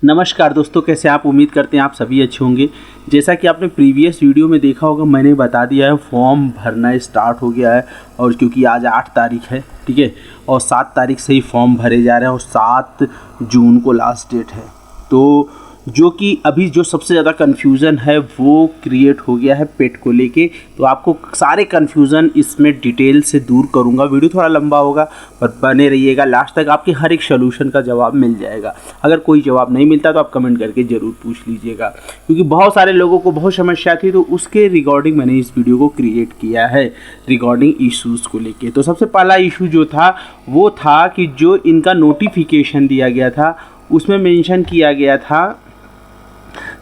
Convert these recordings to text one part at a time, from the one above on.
नमस्कार दोस्तों, कैसे आप? उम्मीद करते हैं आप सभी अच्छे होंगे। जैसा कि आपने प्रीवियस वीडियो में देखा होगा, मैंने बता दिया है फॉर्म भरना स्टार्ट हो गया है। और क्योंकि आज 8 तारीख है, ठीक है, और 7 तारीख से ही फॉर्म भरे जा रहे हैं और 7 जून को लास्ट डेट है। तो जो कि अभी जो सबसे ज़्यादा कन्फ्यूज़न है वो क्रिएट हो गया है पेट को लेके। तो आपको सारे कन्फ्यूज़न इसमें डिटेल से दूर करूंगा। वीडियो थोड़ा लंबा होगा पर बने रहिएगा लास्ट तक, आपके हर एक सॉल्यूशन का जवाब मिल जाएगा। अगर कोई जवाब नहीं मिलता तो आप कमेंट करके ज़रूर पूछ लीजिएगा, क्योंकि बहुत सारे लोगों को बहुत समस्या थी। तो उसके रिगार्डिंग मैंने इस वीडियो को क्रिएट किया है रिगार्डिंग इश्यूज़ को लेके। तो सबसे पहला इशू जो था वो था कि जो इनका नोटिफिकेशन दिया गया था उसमें मेंशन किया गया था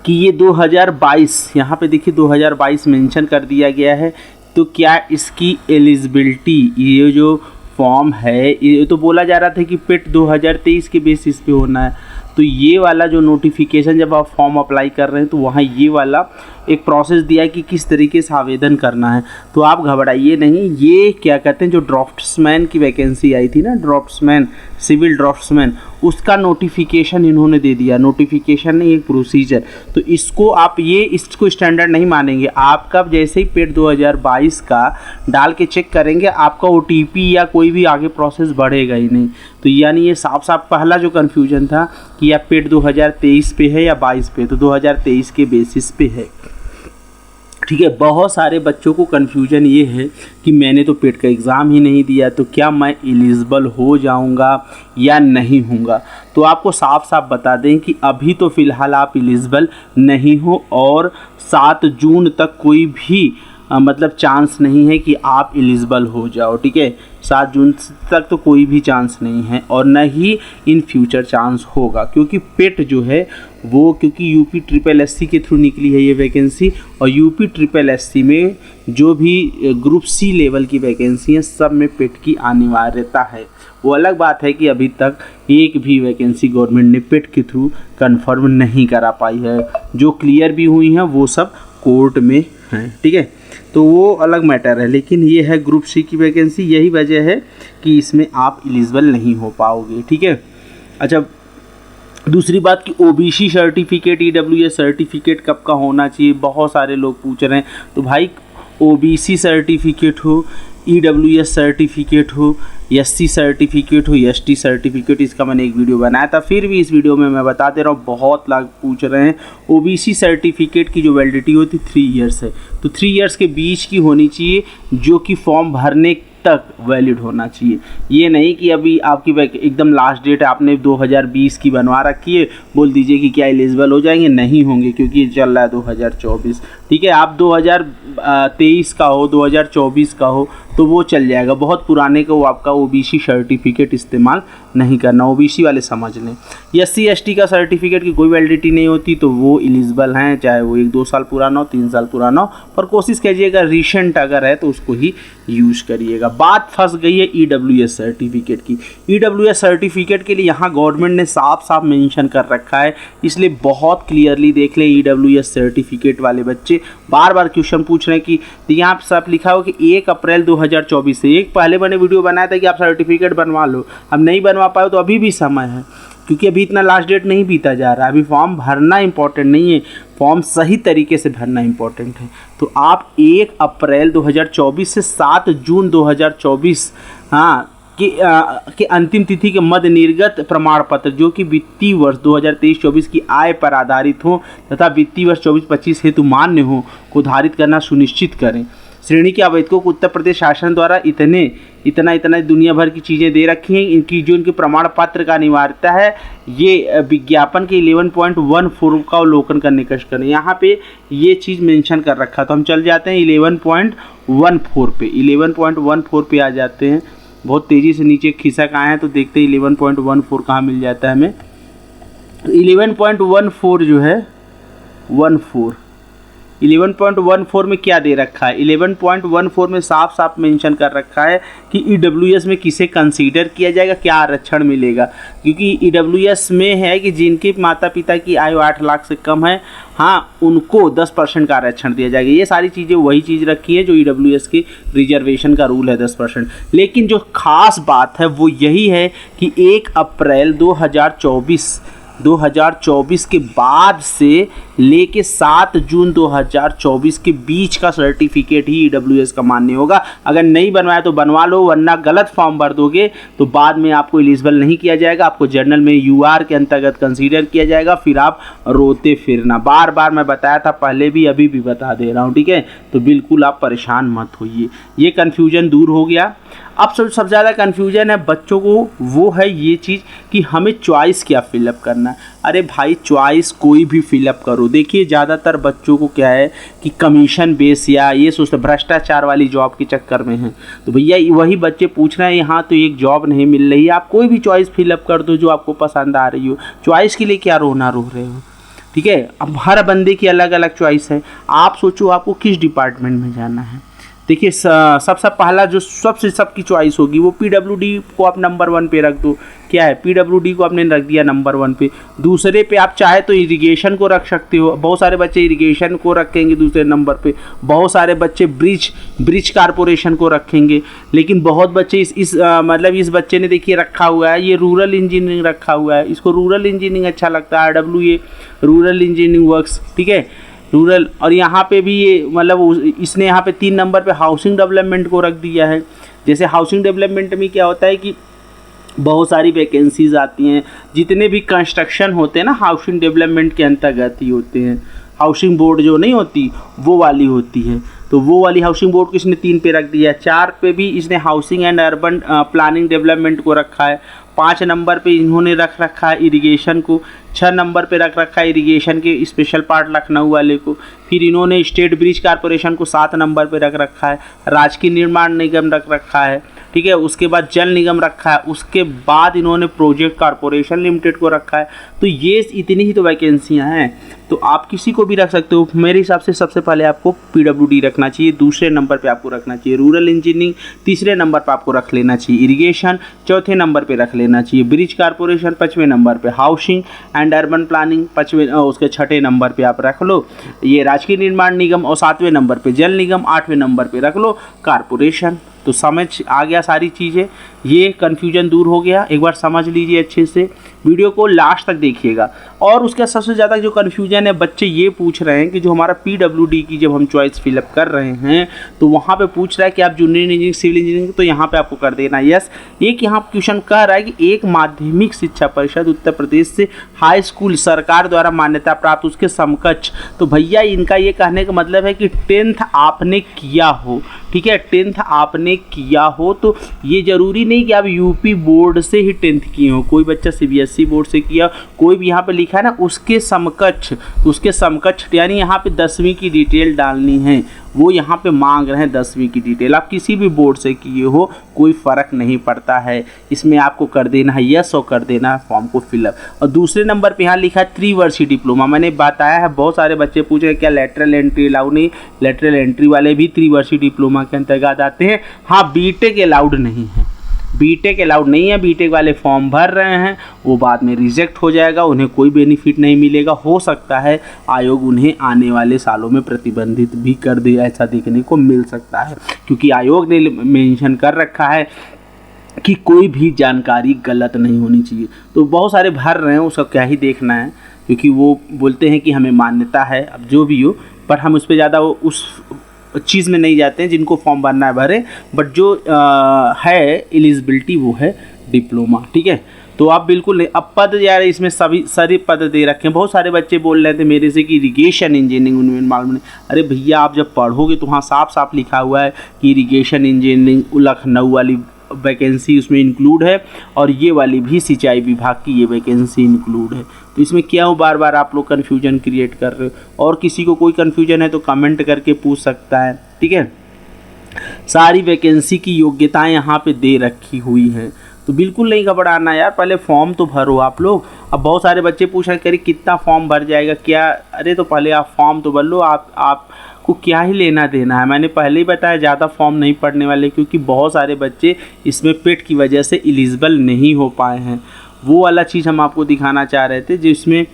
कि ये 2022, यहाँ पे देखिए 2022 मेंशन कर दिया गया है। तो क्या इसकी एलिजिबिलिटी, ये जो फॉर्म है, ये तो बोला जा रहा था कि पेट 2023 के बेसिस पे होना है। तो ये वाला जो नोटिफिकेशन जब आप फॉर्म अप्लाई कर रहे हैं तो वहाँ ये वाला एक प्रोसेस दिया है कि किस तरीके से आवेदन करना है। तो आप घबराइए नहीं, ये क्या कहते हैं, जो ड्राफ्ट्समैन की वैकेंसी आई थी ना, ड्राफ्ट्समैन, सिविल ड्राफ्ट्समैन, उसका नोटिफिकेशन इन्होंने दे दिया। नोटिफिकेशन नहीं, एक प्रोसीजर। तो इसको आप इसको स्टैंडर्ड नहीं मानेंगे। आपका जैसे ही पेट 2022 का डाल के चेक करेंगे, आपका OTP या कोई भी आगे प्रोसेस बढ़ेगा ही नहीं। तो यानी ये साफ साफ पहला जो कन्फ्यूजन था कि या पेट 2023 पे है या 22 पे, तो 2023 के बेसिस पे है, ठीक है। बहुत सारे बच्चों को कन्फ्यूजन ये है कि मैंने तो पेट का एग्ज़ाम ही नहीं दिया, तो क्या मैं एलिजिबल हो जाऊंगा या नहीं होऊंगा। तो आपको साफ साफ बता दें कि अभी तो फ़िलहाल आप एलिजिबल नहीं हो और 7 जून तक कोई भी मतलब चांस नहीं है कि आप एलिजिबल हो जाओ, ठीक है। 7 जून तक तो कोई भी चांस नहीं है और न ही इन फ्यूचर चांस होगा, क्योंकि पेट जो है वो, क्योंकि यूपी SSS के थ्रू निकली है ये वैकेंसी। और यूपी SSS में जो भी ग्रुप C लेवल की वैकेंसी है, सब में पेट की अनिवार्यता है। वो अलग बात है कि अभी तक एक भी वैकेंसी गवर्नमेंट ने पेट के थ्रू कंफर्म नहीं करा पाई है। जो क्लियर भी हुई हैं वो सब कोर्ट में हैं, ठीक है। तो वो अलग मैटर है, लेकिन ये है ग्रुप C की वैकेंसी। यही वजह है कि इसमें आप एलिजिबल नहीं हो पाओगे, ठीक है। अच्छा, दूसरी बात कि OBC सर्टिफिकेट, EWS सर्टिफिकेट कब का होना चाहिए, बहुत सारे लोग पूछ रहे हैं। तो भाई OBC सर्टिफिकेट हो, EWS सर्टिफिकेट हो, SC सर्टिफिकेट हो, ST सर्टिफिकेट, इसका मैंने एक वीडियो बनाया था। फिर भी इस वीडियो में मैं बता दे रहा हूँ, बहुत लोग पूछ रहे हैं। OBC सर्टिफिकेट की जो वैलिडिटी होती 3 ईयर्स है, तो 3 ईयर्स के बीच की होनी चाहिए, जो कि फॉर्म भरने तक वैलिड होना चाहिए। ये नहीं कि अभी आपकी एकदम लास्ट डेट आपने 2020 की बनवा रखी है, बोल दीजिए कि क्या एलिजिबल हो जाएंगे। नहीं होंगे, क्योंकि ये चल रहा है 2024, ठीक है। आप 2023 का हो, 2024 का हो तो वो चल जाएगा। बहुत पुराने का वो आपका OBC सर्टिफिकेट इस्तेमाल नहीं करना, OBC वाले समझ लें। SC ST का सर्टिफिकेट की कोई वैलिडिटी नहीं होती, तो वो एलिजिबल हैं, चाहे वो 1-2 साल पुराना हो, 3 साल पुराना हो, पर कोशिश कीजिएगा रिसेंट अगर है तो उसको ही यूज़ करिएगा। बात फंस गई है EWS सर्टिफिकेट की। EWS सर्टिफिकेट के लिए यहाँ गवर्नमेंट ने साफ साफ मेंशन कर रखा है, इसलिए बहुत क्लियरली देख लें। EWS सर्टिफिकेट वाले बच्चे बार बार क्वेश्चन पूछ रहे हैं कि यहाँ सब लिखा हो कि 1 अप्रैल 2024 से, एक पहले मैंने वीडियो बनाया था कि आप सर्टिफिकेट बनवा लो। अब नहीं बनवा पाए तो अभी भी समय है, क्योंकि अभी इतना लास्ट डेट नहीं बीता जा रहा है। अभी फॉर्म भरना इंपॉर्टेंट नहीं है, फॉर्म सही तरीके से भरना इंपॉर्टेंट है। तो आप 1 अप्रैल 2024 से 7 जून 2024 कि अंतिम तिथि के मध्य निर्गत प्रमाण पत्र, जो कि वित्तीय वर्ष 2023-24 की आय पर आधारित हो तथा वित्तीय वर्ष 24-25 हेतु मान्य हो, को धारित करना सुनिश्चित करें। श्रेणी के आवेदकों को उत्तर प्रदेश शासन द्वारा इतना दुनिया भर की चीज़ें दे रखी हैं, इनकी जो इनके प्रमाण पत्र का अनिवार्यता है, ये विज्ञापन के 11.14 का अवलोकन करने का करें। यहाँ पे ये चीज़ मेंशन कर रखा, तो हम चल जाते हैं 11.14 पे। 11.14 पे आ जाते हैं, बहुत तेज़ी से नीचे खिसक आए हैं, तो देखते हैं 11.14 कहाँ मिल जाता है हमें। 11.14 जो है 11.14 में क्या दे रखा है। 11.14 में साफ साफ मेंशन कर रखा है कि EWS में किसे कंसीडर किया जाएगा, क्या आरक्षण मिलेगा। क्योंकि EWS में है कि जिनके माता पिता की आयु 8 लाख से कम है, हाँ, उनको 10% का आरक्षण दिया जाएगा। ये सारी चीज़ें वही चीज़ रखी है जो EWS की रिजर्वेशन का रूल है 10%। लेकिन जो खास बात है वो यही है कि 1 अप्रैल 2024 2024 के बाद से लेके 7 जून 2024 के बीच का सर्टिफिकेट ही ईडब्ल्यूएस का मान्य होगा। अगर नहीं बनवाया तो बनवा लो, वरना गलत फॉर्म भर दोगे तो बाद में आपको एलिजिबल नहीं किया जाएगा, आपको जर्नल में यूआर के अंतर्गत कंसीडर किया जाएगा, फिर आप रोते फिरना। बार बार मैं बताया था पहले भी, अभी भी बता दे रहा हूँ, ठीक है। तो बिल्कुल आप परेशान मत होइए, ये कन्फ्यूजन दूर हो गया। अब सबसे ज़्यादा कन्फ्यूजन है बच्चों को, वो है ये चीज़ कि हमें चॉइस क्या फिलअप करना है। अरे भाई चॉइस कोई भी फिलअप करो। देखिए ज़्यादातर बच्चों को क्या है कि कमीशन बेस या ये सोचते भ्रष्टाचार वाली जॉब के चक्कर में हैं, तो भैया वही बच्चे पूछ रहे हैं यहाँ तो एक जॉब नहीं मिल रही है, आप कोई भी चॉइस फिलअप कर दो जो आपको पसंद आ रही हो। चॉइस के लिए क्या रोना रो रहे हो, ठीक है। अब हर बंदे की अलग अलग चॉइस है। आप सोचो आपको किस डिपार्टमेंट में जाना है। देखिए सबसे पहला जो सबकी चॉइस होगी वो पीडब्ल्यूडी को आप नंबर 1 पे रख दो। क्या है, पीडब्ल्यूडी को आपने रख दिया नंबर 1 पे। दूसरे पे आप चाहे तो इरिगेशन को रख सकते हो, बहुत सारे बच्चे इरिगेशन को रखेंगे दूसरे नंबर पे, बहुत सारे बच्चे ब्रिज कारपोरेशन को रखेंगे। लेकिन बहुत बच्चे मतलब इस बच्चे ने देखिए रखा हुआ है ये रूरल इंजीनियरिंग रखा हुआ है, इसको रूरल इंजीनियरिंग अच्छा लगता है, RWA रूरल इंजीनियरिंग वर्क्स, ठीक है, रूरल। और यहाँ पे भी ये मतलब इसने यहाँ पे 3 नंबर पे हाउसिंग डेवलपमेंट को रख दिया है। जैसे हाउसिंग डेवलपमेंट में क्या होता है कि बहुत सारी वैकेंसीज आती हैं, जितने भी कंस्ट्रक्शन होते हैं ना हाउसिंग डेवलपमेंट के अंतर्गत ही होते हैं। हाउसिंग बोर्ड जो नहीं होती वो वाली होती है, तो वो वाली हाउसिंग बोर्ड को इसने 3 पे रख दिया है। 4 पे भी इसने housing and urban planning development को रखा है। 5 नंबर पे इन्होंने रख रखा है इरिगेशन को। 6 नंबर पे रख रखा है इरिगेशन के स्पेशल पार्ट लखनऊ वाले को। फिर इन्होंने स्टेट ब्रिज कारपोरेशन को 7 नंबर पे रख रखा है। राजकीय निर्माण निगम रख रखा है, ठीक है। उसके बाद जल निगम रखा है। उसके बाद इन्होंने प्रोजेक्ट कारपोरेशन लिमिटेड को रखा है। तो ये इतनी ही तो वैकेंसियाँ हैं, तो आप किसी को भी रख सकते हो। मेरे हिसाब से सबसे पहले आपको पीडब्ल्यूडी रखना चाहिए, दूसरे नंबर पे आपको रखना चाहिए रूरल इंजीनियरिंग, तीसरे नंबर पे आपको रख लेना चाहिए इरिगेशन, चौथे नंबर पे रख लेना चाहिए ब्रिज कारपोरेशन, 5वें नंबर पे हाउसिंग एंड अर्बन प्लानिंग, 5वें उसके 6ठे नंबर पे आप रख लो ये राजकीय निर्माण निगम, और 7वें नंबर पे जल निगम, 8वें नंबर पे रख लो कारपोरेशन। तो समझ आ गया सारी चीज़ें, ये कन्फ्यूजन दूर हो गया। एक बार समझ लीजिए अच्छे से, वीडियो को लास्ट तक देखिएगा। और उसका सबसे ज़्यादा जो कन्फ्यूजन है बच्चे ये पूछ रहे हैं कि जो हमारा पीडब्ल्यूडी की जब हम चॉइस फिलअप कर रहे हैं तो वहाँ पे पूछ रहा है कि आप जूनियर इंजीनियरिंग सिविल इंजीनियरिंग, तो यहाँ पे आपको कर देना यस। एक यहाँ क्वेश्चन कह रहा है कि एक माध्यमिक शिक्षा परिषद उत्तर प्रदेश से हाई स्कूल सरकार द्वारा मान्यता प्राप्त उसके समकक्ष, तो भैया इनका ये कहने का मतलब है कि 10th आपने किया हो, ठीक है, 10th आपने किया हो। तो ये ज़रूरी नहीं कि आप यूपी बोर्ड से ही 10th किए हो, कोई बच्चा सीबीएसई बोर्ड से किया, कोई भी यहाँ पे लिखा है ना उसके समकक्ष यानी यहाँ पे 10वीं की डिटेल डालनी है, वो यहाँ पे मांग रहे हैं 10वीं की डिटेल। आप किसी भी बोर्ड से किए हो कोई फ़र्क नहीं पड़ता है, इसमें आपको कर देना है यस और कर देना है फॉर्म को फिलअप। और दूसरे नंबर पे यहाँ लिखा है 3 वर्षीय डिप्लोमा। मैंने बताया है बहुत सारे बच्चे पूछ रहे हैं क्या लेटरल एंट्री अलाउ नहीं, लेटरल एंट्री वाले भी 3 वर्षीय डिप्लोमा के अंतर्गत आते हैं। हाँ बीटेक अलाउड नहीं है, बीटेक अलाउड नहीं है। बीटेक वाले फॉर्म भर रहे हैं, वो बाद में रिजेक्ट हो जाएगा, उन्हें कोई बेनिफिट नहीं मिलेगा। हो सकता है आयोग उन्हें आने वाले सालों में प्रतिबंधित भी कर दे, ऐसा देखने को मिल सकता है, क्योंकि आयोग ने मेंशन कर रखा है कि कोई भी जानकारी गलत नहीं होनी चाहिए। तो बहुत सारे भर रहे हैं, उसका क्या ही देखना है, क्योंकि वो बोलते हैं कि हमें मान्यता है, अब जो भी हो, पर हम उस पर ज़्यादा उस चीज़ में नहीं जाते हैं। जिनको फॉर्म भरना है भरे, बट जो है एलिजिबिलिटी वो है डिप्लोमा, ठीक है। तो आप बिल्कुल नहीं, अब पद यार इसमें सभी सारे पद दे रखे हैं। बहुत सारे बच्चे बोल रहे थे मेरे से कि इरिगेशन इंजीनियरिंग उनमें मालूम नहीं। अरे भैया आप जब पढ़ोगे तो वहाँ साफ साफ लिखा हुआ है कि इरिगेशन इंजीनियरिंग लखनऊ वाली वैकेंसी उसमें इंक्लूड है, और ये वाली भी सिंचाई विभाग की ये वैकेंसी इंक्लूड है। तो इसमें क्यों बार बार आप लोग कन्फ्यूजन क्रिएट कर रहे हो। और किसी को कोई कन्फ्यूजन है तो कमेंट करके पूछ सकता है, ठीक है। सारी वैकेंसी की योग्यताएं यहाँ पे दे रखी हुई हैं, तो बिल्कुल नहीं घबराना यार, पहले फॉर्म तो भरो आप लोग। अब बहुत सारे बच्चे पूछ रहे हैं कितना फॉर्म भर जाएगा क्या, अरे तो पहले आप फॉर्म तो भर लो। आपको क्या ही लेना देना है, मैंने पहले ही बताया ज़्यादा फॉर्म नहीं पढ़ने वाले, क्योंकि बहुत सारे बच्चे इसमें पेट की वजह से एलिजिबल नहीं हो पाए हैं। वो वाला चीज़ हम आपको दिखाना चाह रहे थे जिसमें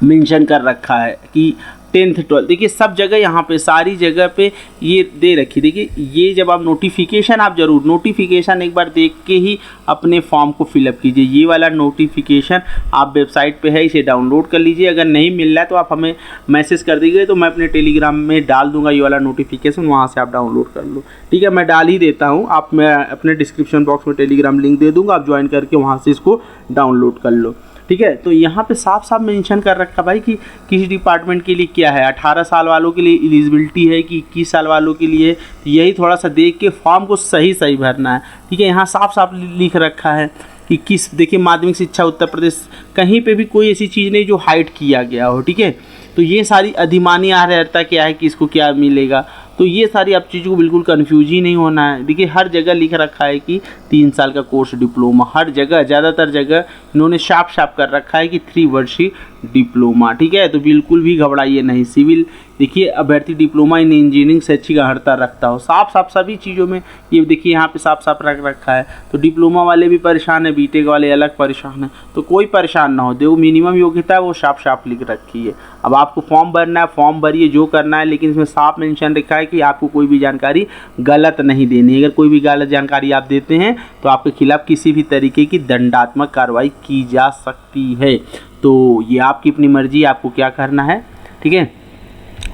मेंशन कर रखा है कि 10th 12th, देखिए सब जगह यहाँ पे सारी जगह पे ये दे रखी। देखिए ये जब आप नोटिफिकेशन, आप ज़रूर नोटिफिकेशन एक बार देख के ही अपने फॉर्म को फिलअप कीजिए। ये वाला नोटिफिकेशन आप वेबसाइट पे है, इसे डाउनलोड कर लीजिए। अगर नहीं मिल रहा है तो आप हमें मैसेज कर दीजिए, तो मैं अपने टेलीग्राम में डाल दूंगा ये वाला नोटिफिकेशन, वहाँ से आप डाउनलोड कर लो। ठीक है, मैं डाल ही देता हूँ, मैं अपने डिस्क्रिप्शन बॉक्स में टेलीग्राम लिंक दे दूँगा, आप ज्वाइन करके वहाँ से इसको डाउनलोड कर लो। ठीक है, तो यहाँ पे साफ साफ मेंशन कर रखा भाई कि किस डिपार्टमेंट के लिए क्या है। 18 साल वालों के लिए एलिजिबिलिटी है कि 21 साल वालों के लिए, यही थोड़ा सा देख के फॉर्म को सही भरना है। ठीक है, यहाँ साफ साफ लिख रखा है कि किस, देखिए माध्यमिक शिक्षा उत्तर प्रदेश, कहीं पे भी कोई ऐसी चीज़ नहीं जो हाइड किया गया हो। ठीक है, तो ये सारी अधिमानी अर्हता क्या है कि इसको क्या मिलेगा, तो ये सारी आप चीज़ों को बिल्कुल कन्फ्यूज ही नहीं होना है। देखिए हर जगह लिख रखा है कि 3 साल का कोर्स डिप्लोमा, हर जगह ज़्यादातर जगह इन्होंने साफ कर रखा है कि 3 वर्षीय डिप्लोमा। ठीक है, तो बिल्कुल भी घबराइए नहीं। सिविल देखिए अभ्यर्थी डिप्लोमा इन इंजीनियरिंग शैक्षिक अर्हता रखता हो, साफ सभी चीज़ों में ये देखिए यहाँ पे साफ रख रखा है। तो डिप्लोमा वाले भी परेशान है, बीटेक वाले अलग परेशान है, तो कोई परेशान ना हो। जो मिनिमम योग्यता है वो साफ लिख रखी है। अब आपको फॉर्म भरना है, फॉर्म भरिए जो करना है, लेकिन इसमें साफ मेंशन रखा है कि आपको कोई भी जानकारी गलत नहीं देनी है। अगर कोई भी गलत जानकारी आप देते हैं तो आपके खिलाफ किसी भी तरीके की दंडात्मक कार्रवाई की जा सकती है। तो ये आपकी अपनी मर्जी, आपको क्या करना है। ठीक है,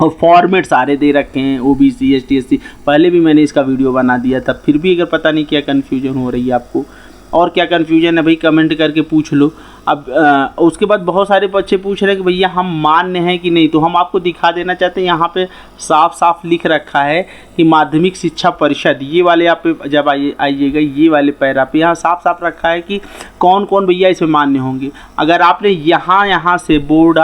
और फॉर्मेट सारे दे रखे हैं, OBC ST SC, पहले भी मैंने इसका वीडियो बना दिया था, फिर भी अगर पता नहीं क्या कन्फ्यूजन हो रही है आपको और क्या कन्फ्यूजन है भाई कमेंट करके पूछ लो। अब उसके बाद बहुत सारे बच्चे पूछ रहे हैं कि भैया हम मान्य हैं कि नहीं, तो हम आपको दिखा देना चाहते हैं। यहाँ पे साफ लिख रखा है कि माध्यमिक शिक्षा परिषद, ये वाले आप जब आइएगा ये वाले पैरा पे यहाँ साफ रखा है कि कौन कौन भैया इसमें मान्य होंगे। अगर आपने यहाँ से board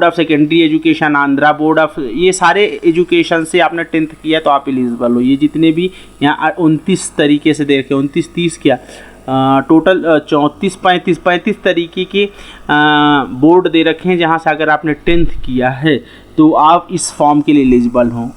of secondary education Andhra, board of, ये सारे एजुकेशन से आपने 10th किया तो आप एलिजिबल हो। ये जितने भी यहाँ 29 तरीके से देखे, 29-30 क्या टोटल 34-35 तरीके के बोर्ड दे रखे हैं, जहाँ से अगर आपने 10th किया है तो आप इस फॉर्म के लिए एलिजिबल हों।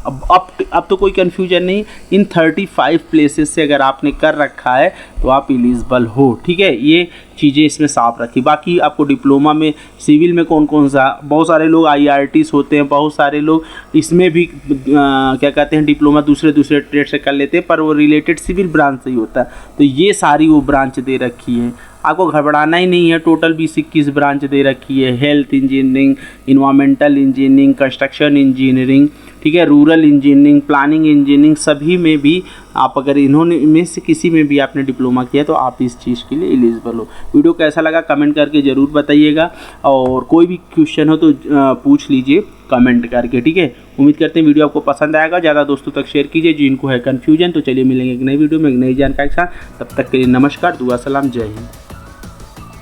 अब तो कोई कन्फ्यूजन नहीं, इन 35 प्लेसेस से अगर आपने कर रखा है तो आप एलिजिबल हो। ठीक है, ये चीज़ें इसमें साफ रखी। बाकी आपको डिप्लोमा में सिविल में कौन सा, बहुत सारे लोग IRTs होते हैं, बहुत सारे लोग इसमें भी क्या कहते हैं डिप्लोमा दूसरे ट्रेड से कर लेते हैं, पर वो रिलेटेड सिविल ब्रांच से ही होता है। तो ये सारी वो ब्रांच दे रखी है, आपको घबराना ही नहीं है। टोटल 20-21 ब्रांच दे रखी है, health engineering, environmental engineering, construction engineering, ठीक है, रूरल इंजीनियरिंग, प्लानिंग इंजीनियरिंग, सभी में भी आप अगर इन्होंने में से किसी में भी आपने डिप्लोमा किया तो आप इस चीज़ के लिए एलिजिबल हो। वीडियो कैसा लगा कमेंट करके ज़रूर बताइएगा, और कोई भी क्वेश्चन हो तो पूछ लीजिए कमेंट करके। ठीक है, उम्मीद करते हैं वीडियो आपको पसंद आएगा, ज़्यादा दोस्तों तक शेयर कीजिए जिनको है कन्फ्यूजन। तो चलिए मिलेंगे एक नई वीडियो में एक नई जानकारी के साथ, तब तक के लिए नमस्कार, दुआ सलाम, जय हिंद।